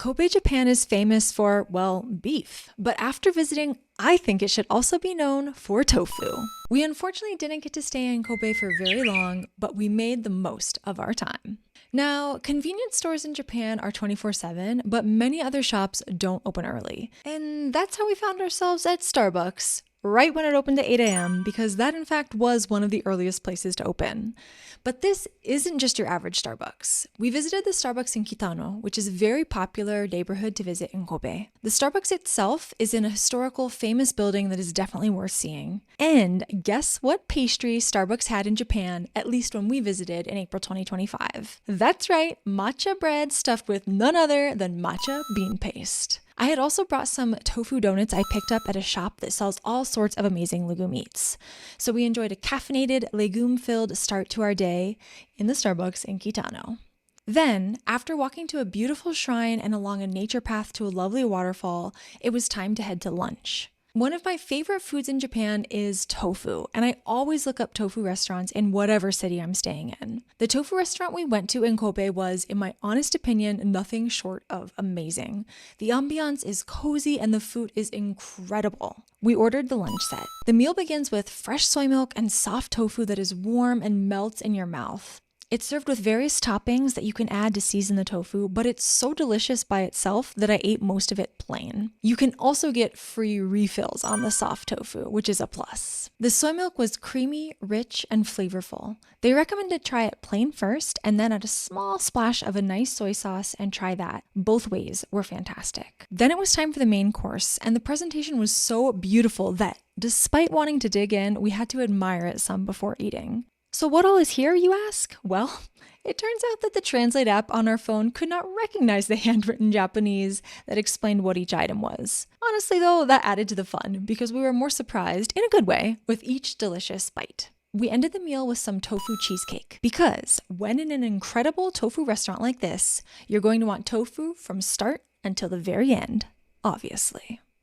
Kobe, Japan is famous for, well, beef. But after visiting, I think it should also be known for tofu. We unfortunately didn't get to stay in Kobe for very long, but we made the most of our time. Now, convenience stores in Japan are 24/7, but many other shops don't open early. And that's how we found ourselves at Starbucks, right when it opened at 8 a.m., because that in fact was one of the earliest places to open. But this isn't just your average Starbucks. We visited the Starbucks in Kitano, which is a very popular neighborhood to visit in Kobe. The Starbucks itself is in a historical, famous building that is definitely worth seeing. And guess what pastry Starbucks had in Japan, at least when we visited in April 2025? That's right, matcha bread stuffed with none other than matcha bean paste. I had also brought some tofu donuts I picked up at a shop that sells all sorts of amazing legume meats. So we enjoyed a caffeinated, legume-filled start to our day in the Starbucks in Kitano. Then, after walking to a beautiful shrine and along a nature path to a lovely waterfall, it was time to head to lunch. One of my favorite foods in Japan is tofu, and I always look up tofu restaurants in whatever city I'm staying in. The tofu restaurant we went to in Kobe was, in my honest opinion, nothing short of amazing. The ambiance is cozy and the food is incredible. We ordered the lunch set. The meal begins with fresh soy milk and soft tofu that is warm and melts in your mouth. It's served with various toppings that you can add to season the tofu, but it's so delicious by itself that I ate most of it plain. You can also get free refills on the soft tofu, which is a plus. The soy milk was creamy, rich, and flavorful. They recommended try it plain first and then add a small splash of a nice soy sauce and try that. Both ways were fantastic. Then it was time for the main course, and the presentation was so beautiful that, despite wanting to dig in, we had to admire it some before eating. So what all is here, you ask? Well, it turns out that the Translate app on our phone could not recognize the handwritten Japanese that explained what each item was. Honestly though, that added to the fun because we were more surprised, in a good way, with each delicious bite. We ended the meal with some tofu cheesecake because when in an incredible tofu restaurant like this, you're going to want tofu from start until the very end, obviously.